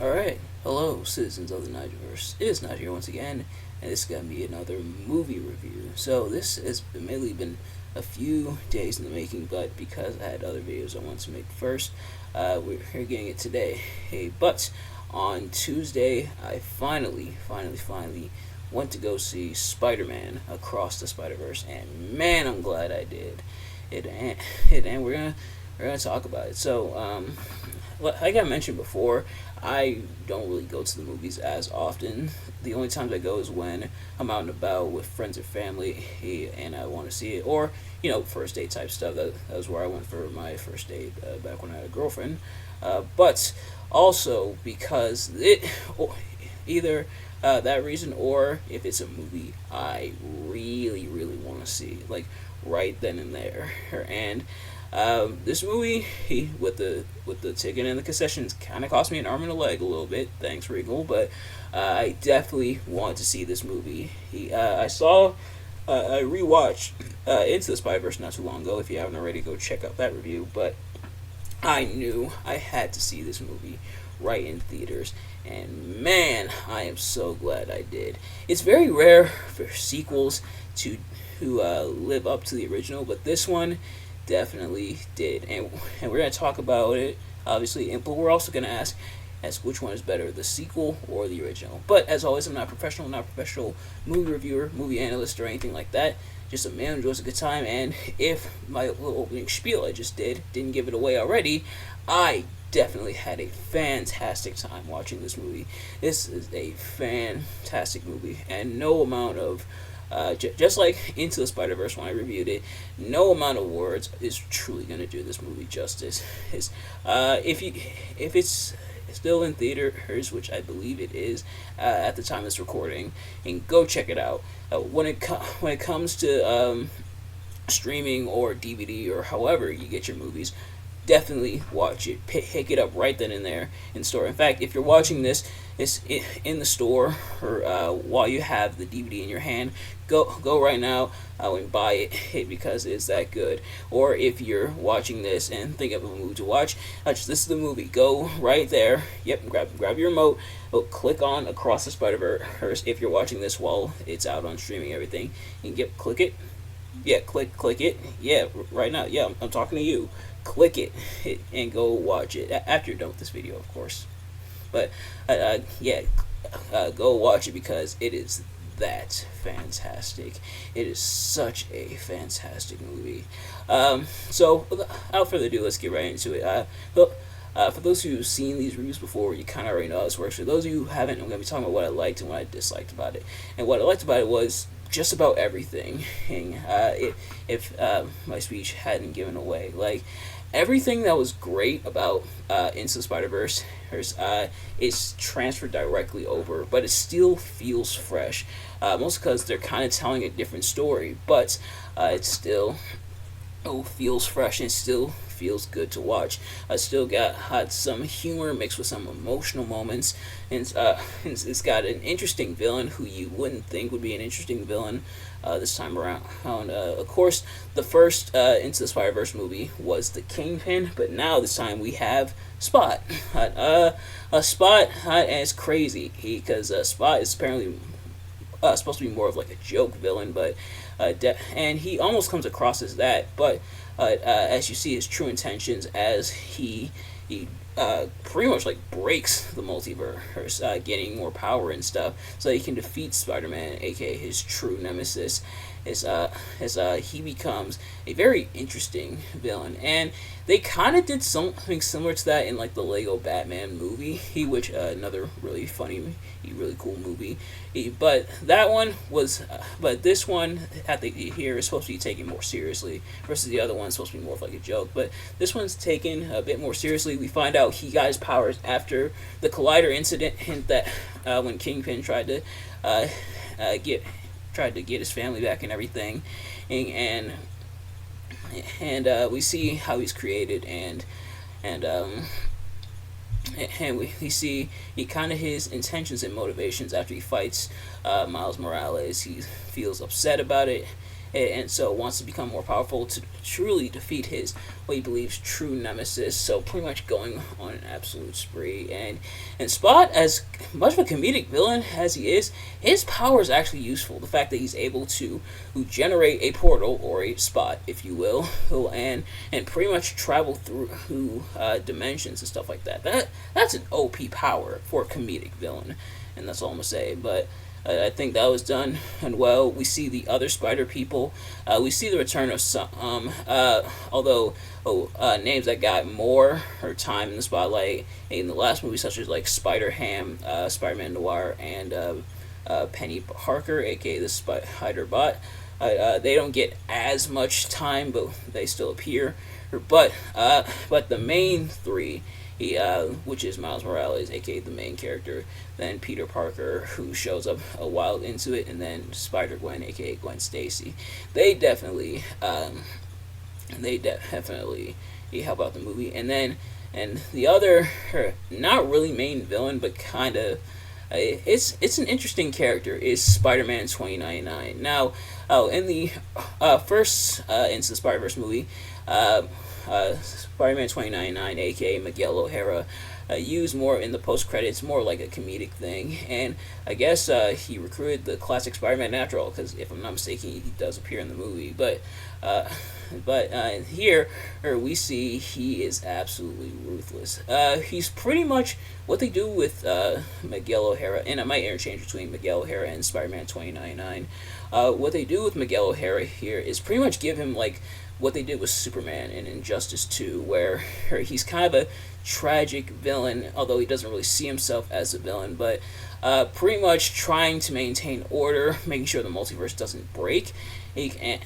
Alright, hello citizens of the Nigelverse. It is Nigel here once again, and this is going to be another movie review. So this has admittedly been a few days in the making, but because I had other videos I wanted to make first, we're here getting it today. Hey, but on Tuesday, I finally went to go see Spider-Man Across the Spider-Verse, and man, I'm glad I did. And we're gonna talk about it. So, like I mentioned before, I don't really go to the movies as often. The only times I go is when I'm out and about with friends or family, and I want to see it, or first date type stuff. That was where I went for my first date back when I had a girlfriend. But also because either that reason, or if it's a movie I really want to see, like right then and there. And this movie, with the ticket and the concessions, kind of cost me an arm and a leg a little bit. Thanks, Regal, but I definitely want to see this movie. I rewatched Into the Spider-Verse not too long ago. If you haven't already, go check out that review. But I knew I had to see this movie right in theaters, and man, I am so glad I did. It's very rare for sequels to live up to the original, but this one definitely did, and we're gonna talk about it obviously, but we're also gonna ask which one is better, the sequel or the original. But as always, I'm not professional movie reviewer, movie analyst, or anything like that. Just a man who enjoys a good time, and if my little opening spiel I just didn't give it away already, I definitely had a fantastic time watching this movie. This is a fantastic movie, and no amount of just like Into the Spider-Verse when I reviewed it, no amount of words is truly going to do this movie justice. If it's still in theaters, which I believe it is at the time of this recording, and go check it out. When it comes to streaming or DVD or however you get your movies, definitely watch it. Pick it up right then and there in store. In fact, if you're watching this in the store, or while you have the DVD in your hand, go right now and buy it because it's that good. Or if you're watching this and think of a movie to watch, this is the movie. Go right there. Yep, grab your remote. Click on Across the Spider-Verse if you're watching this while it's out on streaming and everything. And click it. Yeah, click it. Yeah, right now. Yeah, I'm talking to you. Click it and go watch it after you're done with this video, of course. But go watch it because it is that fantastic. It is such a fantastic movie. So without further ado, let's get right into it. For those who've seen these reviews before, you kind of already know how this works. For those of you who haven't, I'm going to be talking about what I liked and what I disliked about it. And what I liked about it was just about everything. If my speech hadn't given away, like everything that was great about Into the Spider-Verse is transferred directly over, but it still feels fresh. Mostly because they're kind of telling a different story, but it still feels fresh and still feels good to watch. I still got some humor mixed with some emotional moments, and it's got an interesting villain who you wouldn't think would be an interesting villain this time around. Of course, the first Into the Spider-Verse movie was the Kingpin, but now this time we have Spot. Spot, and it's crazy because Spot is apparently supposed to be more of like a joke villain, but and he almost comes across as that, but as you see his true intentions as he pretty much like breaks the multiverse, getting more power and stuff, so he can defeat Spider-Man, aka his true nemesis. As he becomes a very interesting villain, and they kind of did something similar to that in like the Lego Batman movie, which another really funny, really cool movie. But that one was, but this one at the here is supposed to be taken more seriously, versus the other one is supposed to be more of like a joke. But this one's taken a bit more seriously. We find out he got his powers after the Collider incident, hint that when Kingpin tried to get his family back and everything, and we see how he's created, and we see he kind of his intentions and motivations after he fights Miles Morales. He feels upset about it, and so wants to become more powerful to truly defeat his what he believes true nemesis. So pretty much going on an absolute spree. And Spot, as much of a comedic villain as he is, his power is actually useful. The fact that he's able to generate a portal or a spot, if you will, and pretty much travel through dimensions and stuff like that. That's an OP power for a comedic villain, and that's all I'm gonna say. But I think that was done and well. We see the other spider people. We see the return of some, although names that got more or time in the spotlight in the last movie, such as like Spider-Ham, Spider-Man Noir, and Penny Parker, aka the Spider Bot. They don't get as much time, but they still appear. But the main three, which is Miles Morales, aka the main character, then Peter Parker, who shows up a while into it, and then Spider-Gwen, aka Gwen Stacy. They definitely help out the movie. And the other, not really main villain, but kind of. It's an interesting character. Is Spider-Man 2099. Now, in the first Into the Spider-Verse movie, Spider-Man 2099, aka Miguel O'Hara, used more in the post credits, more like a comedic thing. And I guess he recruited the classic Spider-Man natural, because if I'm not mistaken, he does appear in the movie. But here we see he is absolutely ruthless. He's pretty much what they do with Miguel O'Hara, and I might interchange between Miguel O'Hara and Spider-Man 2099. What they do with Miguel O'Hara here is pretty much give him like what they did with Superman in Injustice 2, where he's kind of a tragic villain, although he doesn't really see himself as a villain, but pretty much trying to maintain order, making sure the multiverse doesn't break, making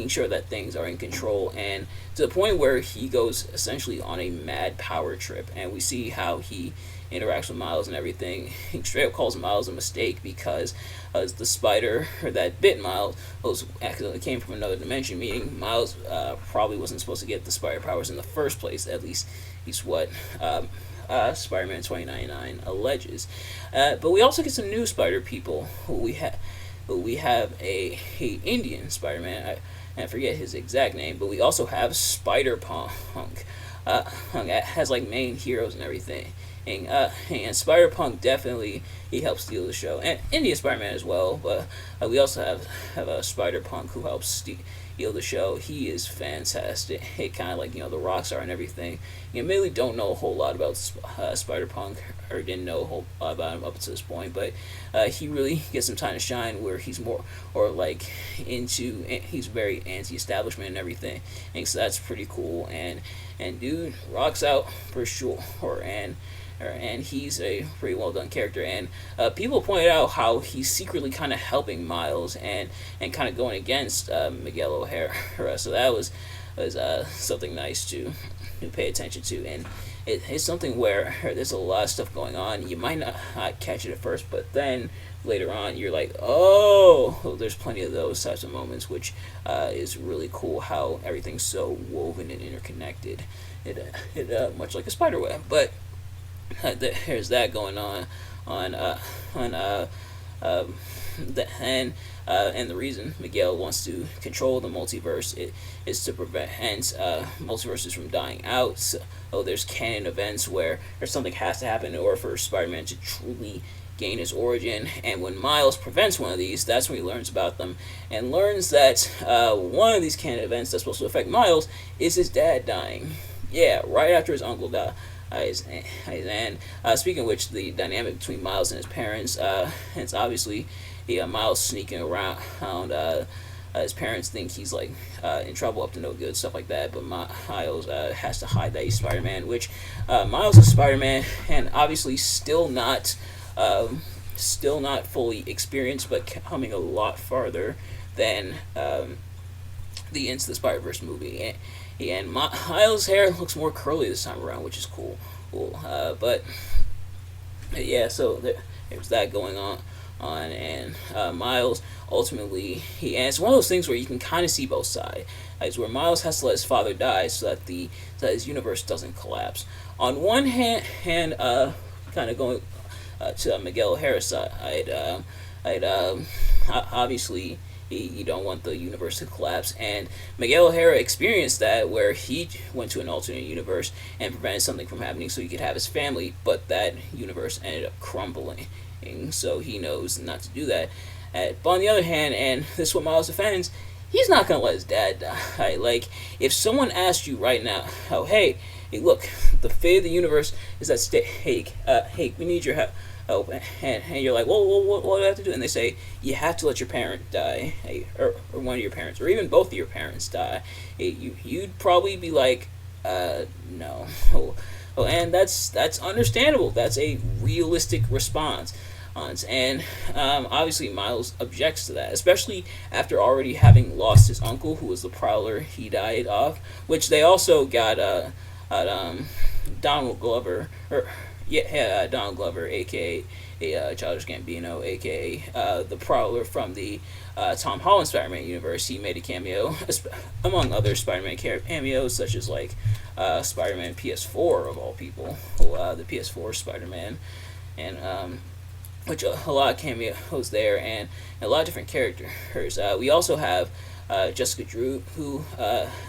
sure that things are in control, and to the point where he goes essentially on a mad power trip. And we see how he interacts with Miles and everything. He straight up calls Miles a mistake because the spider that bit Miles accidentally came from another dimension, meaning Miles probably wasn't supposed to get the spider powers in the first place. At least he's what Spider-Man 2099 alleges. But we also get some new spider people. We have a Indian Spider-Man. I forget his exact name, but we also have Spider-Punk. Has like main heroes and everything. And Spider-Punk definitely, he helps steal the show, and Indian Spider-Man as well. But we also have a Spider-Punk who helps steal the show. He is fantastic. He kind of like the Rockstar and everything. You admittedly don't know a whole lot about Spider-Punk, or didn't know a whole lot about him up to this point, but he really gets some time to shine, where he's more or like he's very anti-establishment and everything, and so that's pretty cool. And dude rocks out for sure. And he's a pretty well done character. And people pointed out how he's secretly kind of helping Miles and kind of going against Miguel O'Hara. So that was something nice to pay attention to. And it's something where there's a lot of stuff going on. You might not catch it at first, but then later on you're like, oh, there's plenty of those types of moments, which is really cool how everything's so woven and interconnected. It much like a spider web. But there's that going on, and the reason Miguel wants to control the multiverse is to prevent multiverses from dying out. So there's canon events where something has to happen in order for Spider-Man to truly gain his origin, and when Miles prevents one of these, that's when he learns about them, and learns that one of these canon events that's supposed to affect Miles is his dad dying. Yeah, right after his uncle died. And speaking of which, the dynamic between Miles and his parents, it's obviously Miles sneaking around. His parents think he's like in trouble, up to no good, stuff like that. But Miles has to hide that he's Spider-Man, which Miles is Spider-Man, and obviously still not fully experienced, but coming a lot farther than the Into the Spider-Verse movie. And Miles' hair looks more curly this time around, which is cool. But yeah, so there's that going on. And Miles ultimately, and it's one of those things where you can kind of see both sides. It's where Miles has to let his father die so that his universe doesn't collapse. On one hand, kind of going to Miguel O'Hara's side, Like, obviously, you don't want the universe to collapse. And Miguel O'Hara experienced that, where he went to an alternate universe and prevented something from happening so he could have his family, but that universe ended up crumbling. And so he knows not to do that. But on the other hand, and this is what Miles defends, he's not going to let his dad die. Like, if someone asked you right now, oh, hey, look, the fate of the universe is at stake. Hey, we need your help. Oh, and you're like, well, what do I have to do? And they say, you have to let your parent die, or one of your parents, or even both of your parents die. You'd probably be like, no. And that's understandable. That's a realistic response. And obviously Miles objects to that, especially after already having lost his uncle, who was the Prowler he died of, which they also got Donald Glover, Donald Glover, aka Childish Gambino, aka the Prowler from the Tom Holland Spider-Man universe. He made a cameo, among other Spider-Man cameos, such as like Spider-Man PS4 of all people, the PS4 Spider-Man, and which a lot of cameos there, and a lot of different characters. We also have Jessica Drew, who,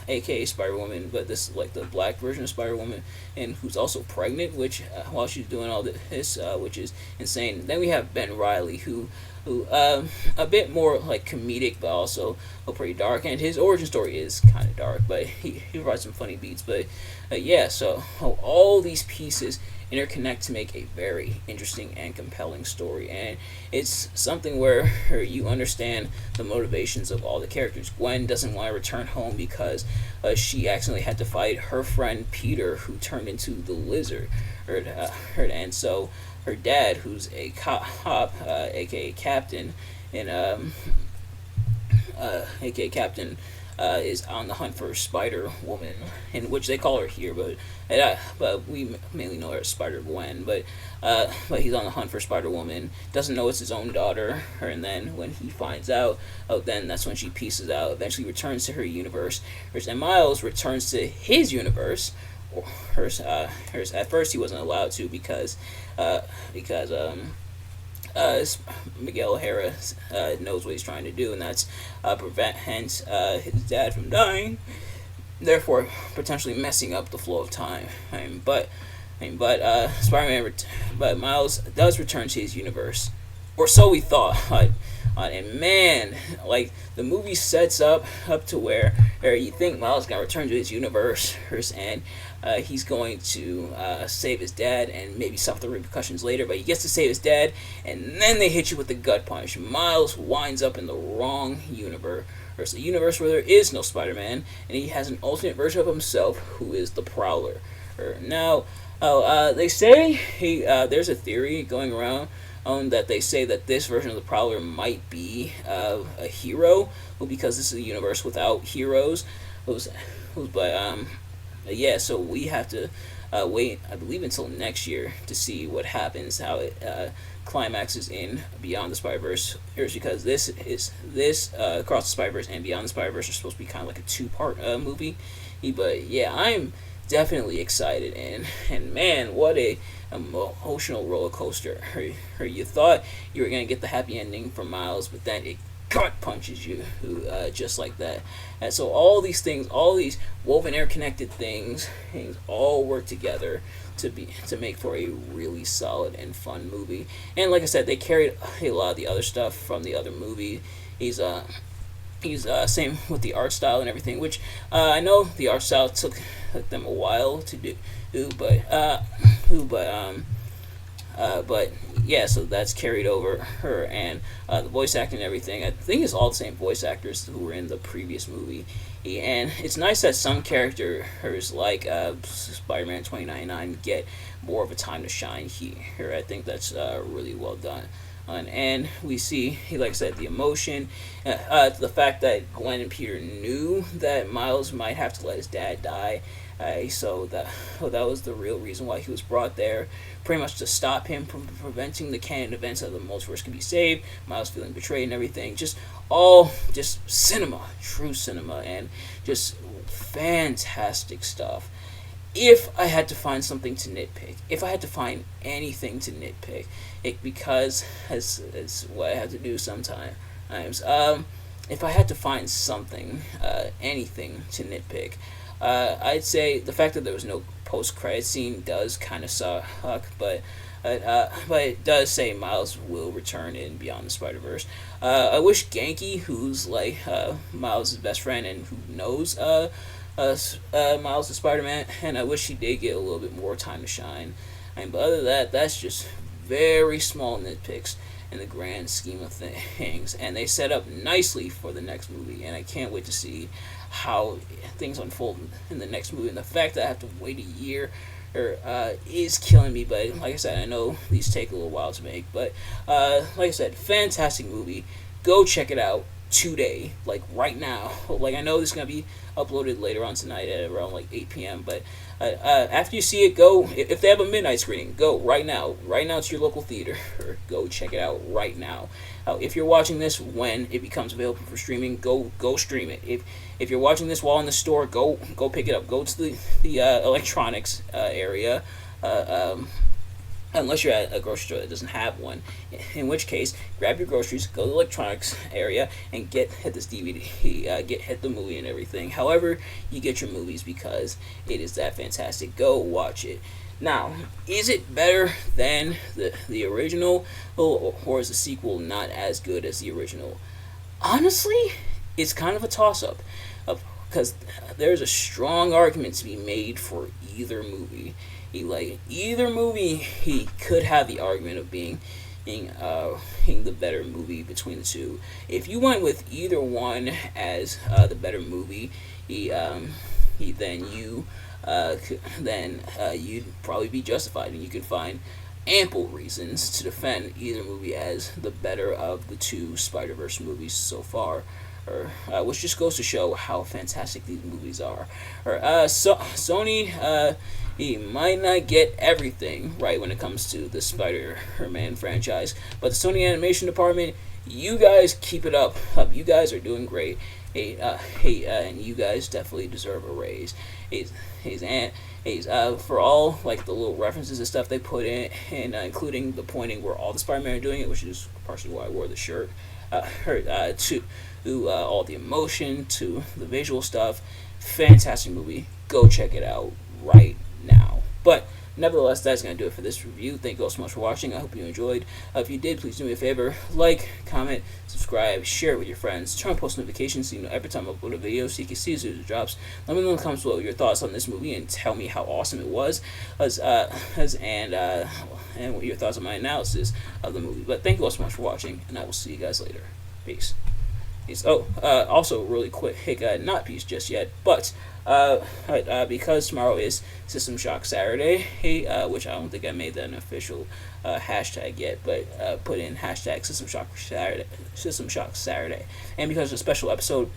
aka Spider-Woman, but this is like the black version of Spider-Woman, and who's also pregnant, which while she's doing all this, which is insane. Then we have Ben Reilly, who a bit more like comedic, but also pretty dark, and his origin story is kind of dark, but he provides some funny beats. But yeah, so all these pieces interconnect to make a very interesting and compelling story, and it's something where you understand the motivations of all the characters. Gwen doesn't want to return home because she accidentally had to fight her friend Peter, who turned into the lizard, and so her dad, who's a cop, aka Captain, and aka Captain, is on the hunt for Spider-Woman, in which they call her here, but we mainly know her as Spider-Gwen. But he's on the hunt for Spider-Woman. Doesn't know it's his own daughter, and then when he finds out, then that's when she pieces out. Eventually, returns to her universe, and Miles returns to his universe. Hers. At first, he wasn't allowed to because Miguel O'Hara knows what he's trying to do, and that's prevent his dad from dying, therefore potentially messing up the flow of time. But Miles does return to his universe, or so we thought. And man, like the movie sets up to where you think Miles gonna return to his universe, and he's going to save his dad and maybe suffer the repercussions later. But he gets to save his dad, and then they hit you with the gut punch. Miles winds up in the wrong universe. There's a universe where there is no Spider-Man, and he has an alternate version of himself who is the Prowler. Now, they say there's a theory going around that they say that this version of the Prowler might be a hero, because this is a universe without heroes. Yeah, so we have to wait, I believe, until next year to see what happens, how it climaxes in Beyond the Spider-Verse, because this Across the Spider-Verse and Beyond the Spider-Verse are supposed to be kind of like a two-part movie. But yeah, I'm definitely excited, and man, what a emotional roller coaster. You thought you were gonna get the happy ending from Miles, but then it gut punches you just like that. And so all these things, all these woven, interconnected things all work together to make for a really solid and fun movie. And like I said, they carried a lot of the other stuff from the other movie. He's same with the art style and everything, which I know the art style took them a while to do, but yeah, so that's carried over her, and the voice acting and everything, I think it's all the same voice actors who were in the previous movie. And it's nice that some characters like Spider-Man 2099 get more of a time to shine here. I think that's really well done. And we see, like I said, the emotion, the fact that Gwen and Peter knew that Miles might have to let his dad die, so that was the real reason why he was brought there, pretty much to stop him from preventing the canon events of the multiverse can be saved. Miles feeling betrayed and everything, just cinema, true cinema, and just fantastic stuff. if I had to find something to nitpick, if I had to find anything to nitpick, because as what I have to do sometimes. If I had to find something, anything to nitpick, I'd say the fact that there was no post-credit scene does kind of suck, but it does say Miles will return in Beyond the Spider-Verse. I wish Genki, who's like Miles' best friend and who knows Miles the Spider-Man, and I wish he did get a little bit more time to shine. But other than that, that's just very small nitpicks in the grand scheme of things, and they set up nicely for the next movie, and I can't wait to see how things unfold in the next movie. And the fact that I have to wait a year is killing me, but like I said, I know these take a little while to make, but like I said, fantastic movie. Go check it out today, like right now. Like I know this is gonna be uploaded later on tonight at around like 8 p.m. But after you see it, go if they have a midnight screening, go right now to your local theater. Go check it out right now. If you're watching this when it becomes available for streaming, go stream it. If you're watching this while in the store, go pick it up. Go to the electronics area. Unless you're at a grocery store that doesn't have one, in which case grab your groceries, go to the electronics area, and hit this DVD, hit the movie and everything. However you get your movies, because it is that fantastic. Go watch it. Now, is it better than the original, or is the sequel not as good as the original? Honestly, it's kind of a toss-up, because there's a strong argument to be made for either movie. Either movie, he could have the argument of being the better movie between the two. If you went with either one as the better movie, then you'd probably be justified, and you could find ample reasons to defend either movie as the better of the two Spider-Verse movies so far. Which just goes to show how fantastic these movies are. Sony, he might not get everything right when it comes to the Spider-Man franchise, but the Sony animation department, you guys keep it up. You guys are doing great. And you guys definitely deserve a raise. For all like the little references and stuff they put in, and including the pointing where all the Spider-Man are doing it, which is partially why I wore the shirt. To all the emotion, to the visual stuff. Fantastic movie. Go check it out right now. But nevertheless, that's going to do it for this review. Thank you all so much for watching. I hope you enjoyed. If you did, please do me a favor. Like, comment, subscribe, share it with your friends. Turn on post notifications so you know every time I upload a video so you can see as soon as it drops. Let me know in the comments below your thoughts on this movie and tell me how awesome it was. And what your thoughts on my analysis of the movie. But thank you all so much for watching, and I will see you guys later. Peace. Also, really quick, not peace just yet, but because tomorrow is System Shock Saturday, which I don't think I made that an official hashtag yet, but put in hashtag System Shock Saturday, and because of a special episode,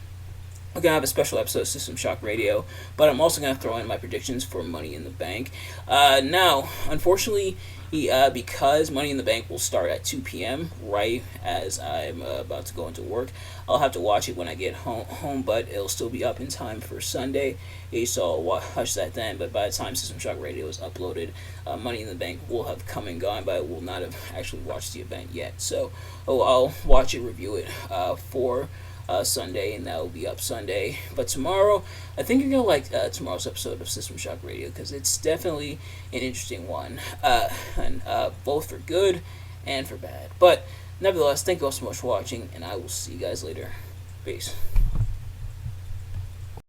we're going to have a special episode of System Shock Radio, but I'm also going to throw in my predictions for Money in the Bank. Now, unfortunately, because Money in the Bank will start at 2 p.m. right as I'm about to go into work, I'll have to watch it when I get home, but it'll still be up in time for Sunday, so I'll watch that then. But by the time System Shock Radio is uploaded, Money in the Bank will have come and gone, but I will not have actually watched the event yet. So I'll watch it, review it for Sunday, and that will be up Sunday. But tomorrow, I think you're gonna like tomorrow's episode of System Shock Radio, because it's definitely an interesting one, and both for good and for bad. But nevertheless, thank you all so much for watching, and I will see you guys later. Peace.